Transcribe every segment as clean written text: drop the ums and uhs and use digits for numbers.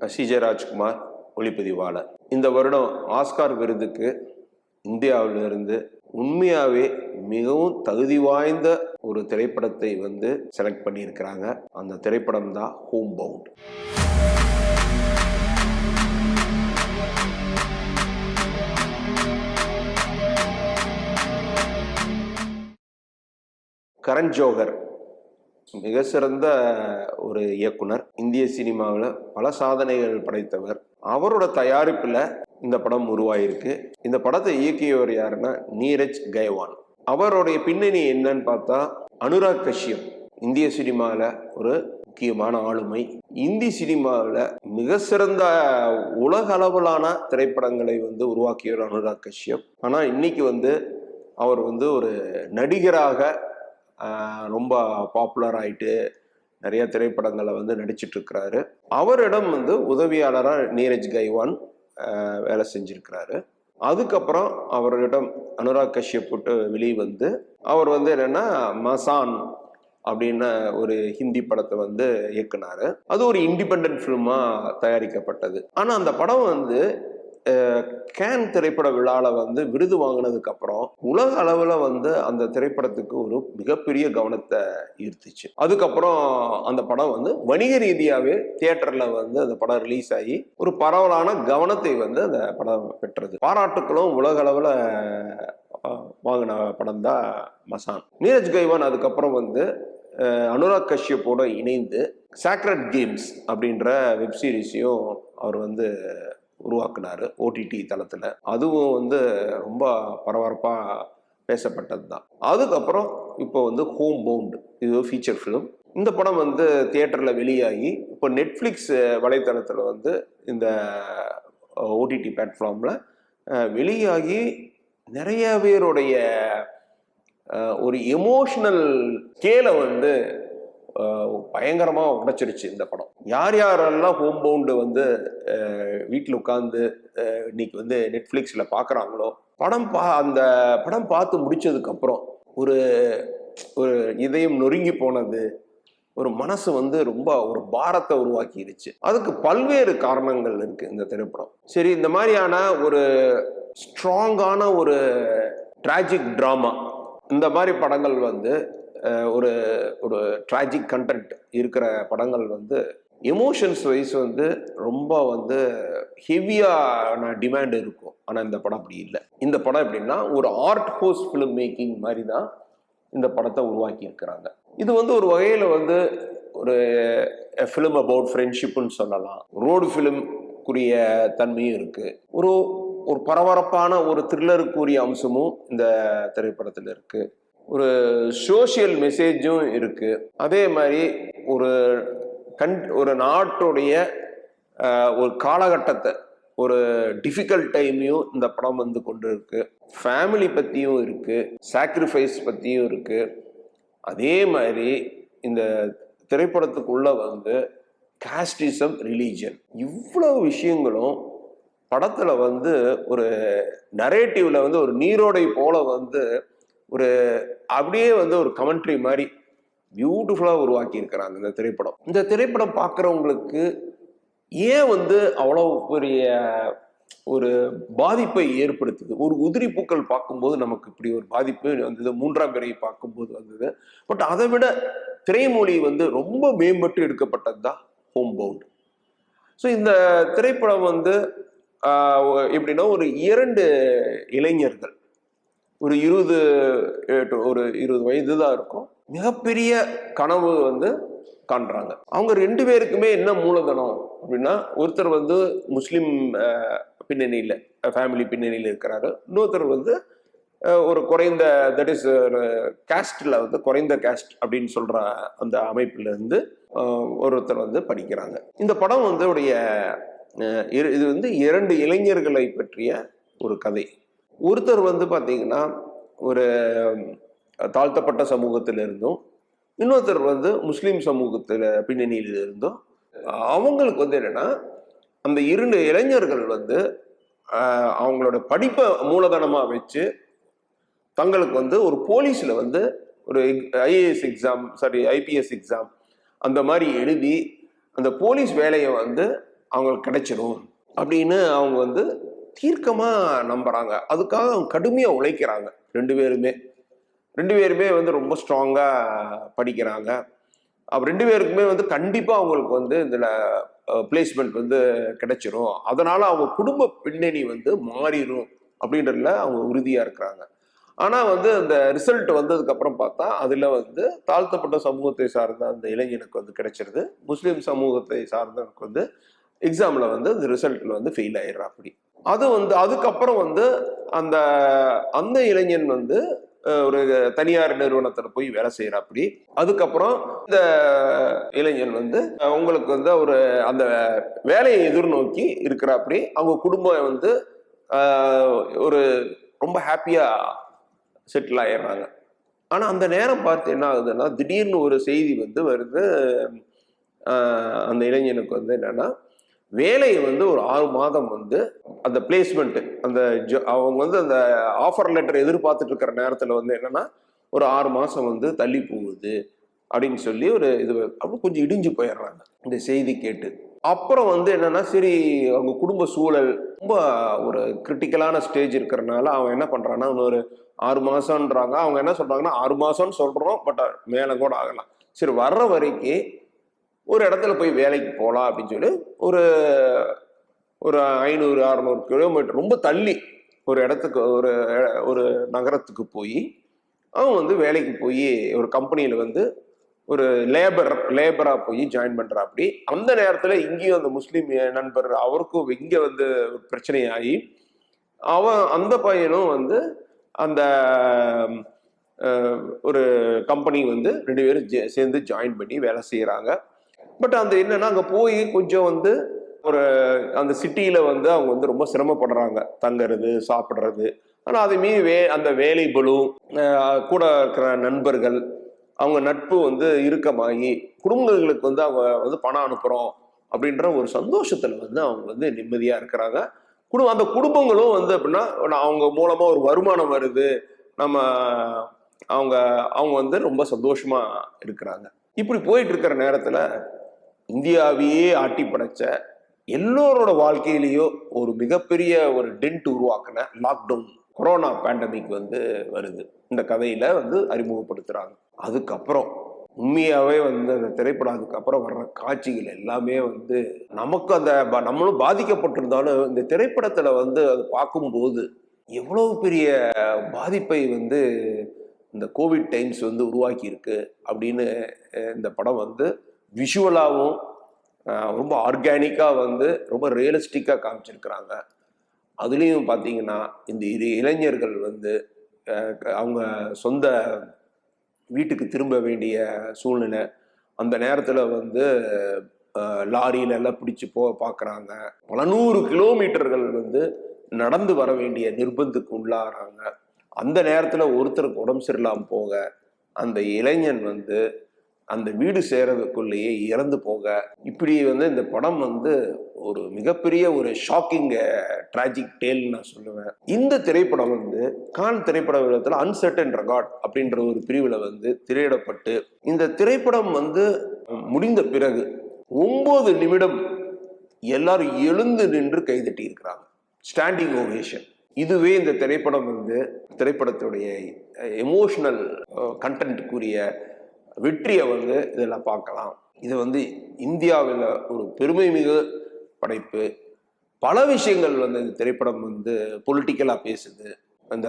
CJ Rajkumar ஒளிப்பதிவாளர். இந்த வருடம் ஆஸ்கார் விருதுக்கு இந்தியாவிலிருந்து உண்மையாவே மிகவும் தகுதி வாய்ந்த ஒரு திரைப்படத்தை செலக்ட் பண்ணியிருக்கிறாங்க. அந்த திரைப்படம் தான் ஹோம் பவுண்ட். கரண் ஜோஹர் மிக சிறந்த ஒரு இயக்குனர், இந்திய சினிமாவில் பல சாதனைகள் படைத்தவர். அவரோட தயாரிப்பில் இந்த படம் உருவாயிருக்கு. இந்த படத்தை இயக்கியவர் யாருன்னா நீரஜ் கைவான். அவருடைய பின்னணி என்னன்னு பார்த்தா அனுராக் கஷ்யப் இந்திய சினிமாவில் ஒரு முக்கியமான ஆளுமை. இந்தி சினிமாவில் மிக சிறந்த உலக அளவிலான திரைப்படங்களை உருவாக்கியவர் அனுராக் கஷ்யப். ஆனால் இன்னைக்கு அவர் ஒரு நடிகராக ரொம்ப பாப்புலர் ஆயிட்டு நிறைய திரைப்படங்களை நடிச்சிட்டு இருக்கிறாரு. அவரிடம் உதவியாளராக நீரஜ் கைவான் வேலை செஞ்சிருக்கிறாரு. அதுக்கப்புறம் அவரிடம் அனுராக் கஷ்யப் விட்டு வெளியே அவர் என்னன்னா மசான் அப்படின்னு ஒரு ஹிந்தி படத்தை இயக்குனாரு. அது ஒரு இண்டிபெண்டன்ட் ஃபிலிமா தயாரிக்கப்பட்டது. ஆனா அந்த படம் கேன் திரைப்பட விழாவில் விருது வாங்கினதுக்கு அப்புறம் உலக அளவில் அந்த திரைப்படத்துக்கு ஒரு மிகப்பெரிய கவனத்தை ஈர்த்துச்சு. அதுக்கப்புறம் அந்த படம் வணிக ரீதியாகவே தியேட்டர்ல அந்த படம் ரிலீஸ் ஆகி ஒரு பரவலான கவனத்தை அந்த படம் பெற்றது. பாராட்டுக்களும் உலக அளவில் வாங்கின படம் தான் மசான். நீரஜ் கைவான் அதுக்கப்புறம் அனுராக் கஷ்யப்போட இணைந்து சாக்ரெட் கேம்ஸ் அப்படின்ற வெப் சீரிஸையும் அவர் உருவாக்குனாரு OTT தளத்துல. அதுவும் ரொம்ப பரபரப்பா பேசப்பட்டது தான். அதுக்கப்புறம் இப்போ ஹோம் பவுண்ட் இது ஃபீச்சர் ஃபிலிம். இந்த படம் தியேட்டர்ல வெளியாகி இப்போ நெட்ஃபிளிக்ஸ் வலைத்தளத்துல இந்த OTT பிளாட்ஃபார்ம்ல வெளியாகி நிறைய பேருடைய ஒரு எமோஷனல் ஸ்கேலை பயங்கரமா உடைச்சிருச்சு இந்த படம். யார் யாரெல்லாம் ஹோம் பவுண்டு வீட்டில் உட்காந்து இன்னைக்கு நெட்ஃபிளிக்ஸ்ல பாக்குறாங்களோ அந்த படம் பார்த்து முடிச்சதுக்கு அப்புறம் ஒரு ஒரு இதயம் நொறுங்கி போனது, ஒரு மனசு ரொம்ப ஒரு பாரத்தை உருவாக்கிடுச்சு. அதுக்கு பல்வேறு காரணங்கள் இருக்கு இந்த திரைப்படம். சரி, இந்த மாதிரியான ஒரு ஸ்ட்ராங்கான ஒரு டிராஜிக் டிராமா, இந்த மாதிரி படங்கள் ஒரு ஒரு டிராஜிக் கண்டென்ட் இருக்கிற படங்கள் எமோஷன்ஸ் வைஸ் ரொம்ப ஹெவியான டிமாண்ட் இருக்கும். ஆனால் இந்த படம் அப்படி இல்லை. இந்த படம் எப்படின்னா ஒரு ஆர்ட் ஹவுஸ் ஃபிலிம் மேக்கிங் மாதிரி தான் இந்த படத்தை உருவாக்கி இருக்கிறாங்க. இது ஒரு வகையில் ஒரு ஃபிலிம் அபவுட் ஃப்ரெண்ட்ஷிப்னு சொல்லலாம். ரோடு ஃபிலிம்க்குரிய தன்மையும் இருக்கு. ஒரு ஒரு பரபரப்பான ஒரு த்ரில்லருக்குரிய அம்சமும் இந்த திரைப்படத்தில் இருக்கு. ஒரு சோசியல் மெசேஜும் இருக்கு. அதே மாதிரி ஒரு நாட்டுடைய ஒரு காலகட்டத்தை, ஒரு டிஃபிகல்ட் டைமையும் இந்த படம் கொண்டு இருக்கு. ஃபேமிலி பத்தியும் இருக்கு, சாக்ரிஃபைஸ் பத்தியும் இருக்கு. அதே மாதிரி இந்த திரைப்படத்துக்குள்ள காஸ்டிசம், ரிலீஜன், இவ்வளவு விஷயங்களும் படத்துல ஒரு நரேட்டிவ்ல ஒரு நீரோடை போல ஒரு அப்படியே ஒரு கமெண்ட்ரி மாதிரி பியூட்டிஃபுல்லா உருவாக்கி இருக்கிறாங்க இந்த திரைப்படம். இந்த திரைப்படம் பார்க்குறவங்களுக்கு ஏன் அவ்வளவு பெரிய ஒரு பாதிப்பை ஏற்படுத்துது. ஒரு உதிரி பூக்கள் பார்க்கும்போது நமக்கு இப்படி ஒரு பாதிப்பு மூன்றாம் பிறை பார்க்கும்போது வந்தது. பட் அதை விட திரைமொழி ரொம்ப மேம்பட்டு எடுக்கப்பட்டது தான் ஹோம் பவுண்ட். ஸோ இந்த திரைப்படம் எப்படின்னா ஒரு 2 இளைஞர்கள், ஒரு 20 வயது தான் இருக்கும், மிகப்பெரிய கனவு காண்றாங்க. அவங்க 2 பேருக்குமே என்ன மூலதனம் அப்படின்னா, ஒருத்தர் முஸ்லிம் பின்னணியில ஃபேமிலி பின்னணியில இருக்கிறாரு. இன்னொருத்தர் ஒரு குறைந்த, தட் இஸ் காஸ்ட்ல குறைந்த காஸ்ட் அப்படின்னு சொல்ற அந்த அமைப்புல இருந்து ஒருத்தர் படிக்கிறாங்க. இந்த படம் உடைய இது 2 இளைஞர்களை பற்றிய ஒரு கதை. ஒருத்தர் பாத்தீங்கன்னா ஒரு தாழ்த்தப்பட்ட சமூகத்திலிருந்தும், இன்னொருத்தர் முஸ்லீம் சமூகத்துல பின்னணியில இருந்தும். அவங்களுக்கு என்னன்னா, அந்த 2 இளைஞர்கள் அவங்களோட படிப்பை மூலதனமா வச்சு தங்களுக்கு ஒரு போலீஸ்ல ஒரு IAS எக்ஸாம், IPS எக்ஸாம் அந்த மாதிரி எழுதி அந்த போலீஸ் வேலையை அவங்களுக்கு கிடைச்சிடும் அப்படின்னு அவங்க வந்து தீர்க்கமாக நம்புகிறாங்க. அதுக்காக அவங்க கடுமையாக உழைக்கிறாங்க. ரெண்டு பேருமே வந்து ரொம்ப ஸ்ட்ராங்காக படிக்கிறாங்க. அப்போ 2 பேருக்குமே வந்து கண்டிப்பாக அவங்களுக்கு வந்து இதில் பிளேஸ்மெண்ட் வந்து கிடைச்சிரும், அதனால அவங்க குடும்ப பின்னணி வந்து மாறிடும் அப்படின்றதுல அவங்க உறுதியாக இருக்கிறாங்க. ஆனால் வந்து அந்த ரிசல்ட் வந்ததுக்கப்புறம் பார்த்தா அதில் வந்து தாழ்த்தப்பட்ட சமூகத்தை சார்ந்த அந்த இளைஞனுக்கு வந்து கிடைச்சிருது, முஸ்லீம் சமூகத்தை சார்ந்தவனுக்கு வந்து எக்ஸாமில் வந்து அந்த ரிசல்ட்டில் வந்து ஃபெயில் ஆயிடுறா. அப்படி அது வந்து அதுக்கப்புறம் வந்து அந்த அந்த இளைஞன் வந்து ஒரு தனியார் நிறுவனத்தில் போய் வேலை செய்யறாப்படி. அதுக்கப்புறம் இந்த இளைஞன் வந்து உங்களுக்கு வந்து ஒரு அந்த வேலையை எதிர்நோக்கி இருக்கிறாப்படி. அவங்க குடும்பம் வந்து ஒரு ரொம்ப ஹாப்பியா செட்டில் ஆயிடுறாங்க. ஆனா அந்த நேரம் பார்த்து என்ன ஆகுதுன்னா, திடீர்னு ஒரு செய்தி வந்து வருது. அந்த இளைஞனுக்கு வந்து என்னன்னா, வேலையை வந்து ஒரு 6 மாதம் வந்து அந்த பிளேஸ்மெண்ட் அந்த அவங்க வந்து அந்த ஆஃபர் லெட்டர் எதிர்பார்த்துட்டு இருக்கிற நேரத்தில் வந்து என்னன்னா, ஒரு 6 மாதம் வந்து தள்ளி போகுது அப்படின்னு சொல்லி ஒரு இது அப்படி கொஞ்சம் இடிஞ்சு போயிடுறாங்க இந்த செய்தி கேட்டு. அப்புறம் வந்து என்னன்னா, சரி அவங்க குடும்ப சூழல் ரொம்ப ஒரு கிரிட்டிக்கலான ஸ்டேஜ் இருக்கிறனால அவன் என்ன பண்றான்னா, இன்னொரு 6 மாசம்ன்றாங்க. அவங்க என்ன சொல்றாங்கன்னா, 6 மாசம்னு சொல்றோம், பட் மேலே கூட ஆகலாம். சரி வர்ற வரைக்கும் ஒரு இடத்துல போய் வேலைக்கு போகலாம் அப்படின்னு சொல்லி ஒரு ஒரு 500-600 கிலோமீட்டர் ரொம்ப தள்ளி ஒரு இடத்துக்கு ஒரு ஒரு நகரத்துக்கு போய் அவன் வந்து வேலைக்கு போய் ஒரு கம்பெனியில் வந்து ஒரு லேபரா போய் ஜாயின் பண்றா. அப்படி அந்த நேரத்துல இங்கேயும் அந்த முஸ்லீம் நண்பர் அவருக்கும் இங்க வந்து பிரச்சனையாகி அவன் அந்த பையனும் வந்து அந்த ஒரு கம்பெனி வந்து 2 பேரும் சேர்ந்து ஜாயின் பண்ணி வேலை செய்யறாங்க. பட் அந்த என்னன்னா, அங்க போய் கொஞ்சம் வந்து ஒரு அந்த சிட்டியில வந்து அவங்க வந்து ரொம்ப சிரமப்படுறாங்க, தங்குறது சாப்பிட்றது. ஆனா அதை மீறி அந்த வேலை பளு, கூட இருக்கிற நண்பர்கள், அவங்க நட்பு வந்து இறுக்கமாகி குடும்பங்களுக்கு வந்து அவங்க வந்து பணம் அனுப்புறோம் அப்படின்ற ஒரு சந்தோஷத்துல வந்து அவங்க வந்து நிம்மதியா இருக்கிறாங்க. அந்த குடும்பங்களும் வந்து அப்படின்னா அவங்க மூலமா ஒரு வருமானம் வருது, நம்ம அவங்க அவங்க வந்து ரொம்ப சந்தோஷமா இருக்கிறாங்க. இப்படி போயிட்டு இருக்கிற நேரத்துல இந்தியாவையே ஆட்டி படைச்ச எல்லோரோட வாழ்க்கையிலேயோ ஒரு மிகப்பெரிய ஒரு டென்ட் உருவாக்குன லாக்டவுன் கொரோனா பேண்டமிக் வந்து வருது. இந்த கதையில வந்து அறிமுகப்படுத்துறாங்க. அதுக்கப்புறம் உண்மையாவே வந்து அந்த திரைப்படம் அதுக்கப்புறம் வர்ற காட்சிகள் எல்லாமே வந்து நமக்கு அந்த நம்மளும் பாதிக்கப்பட்டிருந்தாலும் இந்த திரைப்படத்துல வந்து அது பார்க்கும்போது எவ்வளவு பெரிய பாதிப்பை வந்து இந்த கோவிட் டைம்ஸ் வந்து உருவாக்கி இருக்கு அப்படின்னு இந்த படம் வந்து விஷுவலாகவும் ரொம்ப ஆர்கானிக்காக வந்து ரொம்ப ரியலிஸ்டிக்காக காமிச்சிருக்கிறாங்க. அதுலேயும் பார்த்தீங்கன்னா இந்த இளைஞர்கள் வந்து அவங்க சொந்த வீட்டுக்கு திரும்ப வேண்டிய சூழ்நிலை, அந்த நேரத்தில் வந்து லாரியில எல்லாம் பிடிச்சி பார்க்குறாங்க. பல 100 கிலோமீட்டர்கள் வந்து நடந்து வர வேண்டிய நிர்பந்தத்துக்கு உள்ளாகிறாங்க. அந்த நேரத்தில் ஒருத்தருக்கு உடம்பு சரியில்லாமல் போக அந்த இளைஞன் வந்து அந்த வீடு சேரதுக்குள்ளேயே இறந்து போக, இப்படி வந்து இந்த படம் வந்து ஒரு மிகப்பெரிய ஒரு ஷாக்கிங் டிராஜிக் டேல் நான் சொல்லுவேன். இந்த திரைப்படம் வந்து கான் திரைப்பட விழாவில் அன்சர்டன் ரெக்கார்ட் அப்படின்ற ஒரு பிரிவில் வந்து திரையிடப்பட்டு இந்த திரைப்படம் வந்து முடிந்த பிறகு 9 நிமிடம் எல்லாரும் எழுந்து நின்று கைதட்டி இருக்கிறாங்க, ஸ்டாண்டிங் ஓவேஷன். இதுவே இந்த திரைப்படம் வந்து திரைப்படத்துடைய எமோஷனல் கண்டென்ட்டுக்குரிய வெற்றியை வந்து இதெல்லாம் பார்க்கலாம். இது வந்து இந்தியாவில் ஒரு பெருமை மிகு படைப்பு. பல விஷயங்கள் வந்து இந்த திரைப்படம் வந்து பொலிட்டிக்கலாக பேசுது. அந்த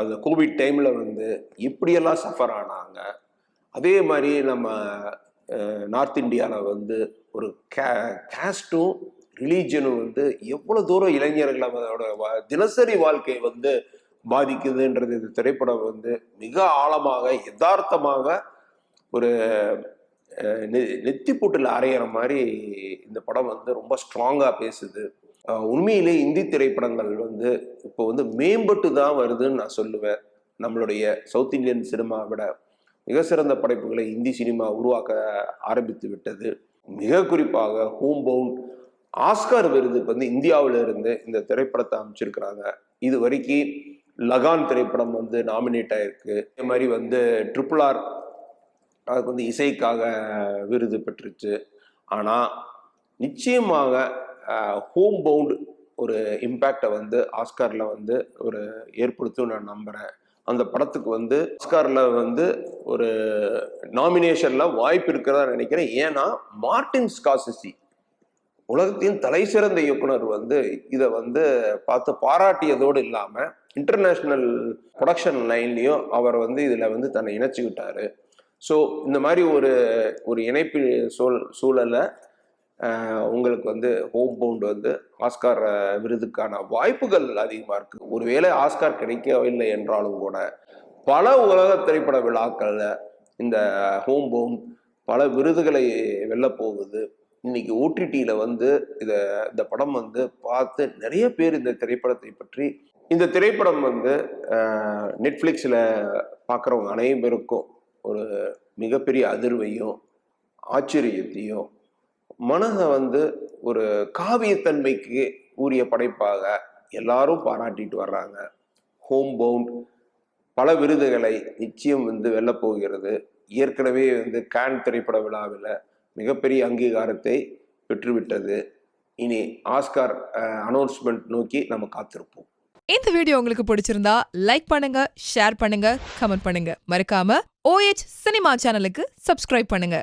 அந்த கோவிட் டைமில் வந்து எப்படியெல்லாம் சஃபர் ஆனாங்க, அதே மாதிரி நம்ம நார்த் இந்தியாவில் வந்து ஒரு கேஸ்டும் ரிலீஜனும் வந்து எவ்வளோ தூரம் இளைஞர்களோட தினசரி வாழ்க்கையை வந்து பாதிக்குதுன்றது இந்த திரைப்படம் வந்து மிக ஆழமாக யதார்த்தமாக ஒரு நெத்தி போட்டில் அரைகிற மாதிரி இந்த படம் வந்து ரொம்ப ஸ்ட்ராங்காக பேசுது. உண்மையிலே இந்தி திரைப்படங்கள் வந்து இப்போ வந்து மேம்பட்டு தான் வருதுன்னு நான் சொல்லுவேன். நம்மளுடைய சவுத் இந்தியன் சினிமா விட மிக சிறந்த படைப்புகளை இந்தி சினிமா உருவாக்க ஆரம்பித்து விட்டது. மிக குறிப்பாக ஹோம் பவுண்ட் ஆஸ்கார் விருதுக்கு வந்து இந்தியாவில இருந்து இந்த திரைப்படத்தை அமைச்சிருக்கிறாங்க. இது வரைக்கும் லகான் திரைப்படம் வந்து நாமினேட் ஆயிருக்கு. இதே மாதிரி வந்து RRR அதுக்கு வந்து இசைக்காக விருது பெற்றுச்சு. ஆனால் நிச்சயமாக ஹோம் பவுண்ட் ஒரு இம்பேக்டை வந்து ஆஸ்காரில் வந்து ஒரு ஏற்படுத்தும் நான் நம்புகிறேன். அந்த படத்துக்கு வந்து ஆஸ்காரில் வந்து ஒரு நாமினேஷனில் வாய்ப்பு இருக்கிறதா நினைக்கிறேன். ஏன்னா மார்ட்டின் ஸ்கார்செஸி உலகத்தின் தலை சிறந்த இயக்குனர் வந்து இதை வந்து பார்த்து பாராட்டியதோடு இல்லாமல் இன்டர்நேஷ்னல் ப்ரொடக்ஷன் லைன்லையும் அவர் வந்து இதில் வந்து தன்னை இணைச்சிக்கிட்டாரு. ஸோ இந்த மாதிரி ஒரு இணைப்பு சூழலை உங்களுக்கு வந்து ஹோம் பவுண்ட் வந்து ஆஸ்கார் விருதுக்கான வாய்ப்புகள் அதிகமாக இருக்குது. ஒருவேளை ஆஸ்கார் கிடைக்கவில்லை என்றாலும் கூட பல உலக திரைப்பட விழாக்களில் இந்த ஹோம் பவுண்ட் பல விருதுகளை வெல்ல போகுது. இன்னைக்கு ஓடிடியில் வந்து இந்த படம் வந்து பார்த்து நிறைய பேர் இந்த திரைப்படத்தை பற்றி இந்த திரைப்படம் வந்து நெட்ஃப்ளிக்ஸில் பார்க்குறவங்க அனைவருக்கும் ஒரு மிகப்பெரிய அதிர்வையும் ஆச்சரியத்தையும் மனதை வந்து ஒரு காவியத்தன்மைக்கு உரிய படைப்பாக எல்லாரும் பாராட்டிட்டு வர்றாங்க. ஹோம் பவுண்ட் பல விருதுகளை நிச்சயம் வந்து வெல்லப்போகிறது. ஏற்கனவே வந்து கான் திரைப்பட விழாவில் மிகப்பெரிய அங்கீகாரத்தை பெற்றுவிட்டது. இனி ஆஸ்கார் அனௌன்ஸ்மெண்ட் நோக்கி நம்ம காத்திருப்போம். இந்த வீடியோ உங்களுக்கு பிடிச்சிருந்தா லைக் பண்ணுங்க, ஷேர் பண்ணுங்க, கமெண்ட் பண்ணுங்க. மறக்காம OH சினிமா சேனலுக்கு சப்ஸ்கிரைப் பண்ணுங்க.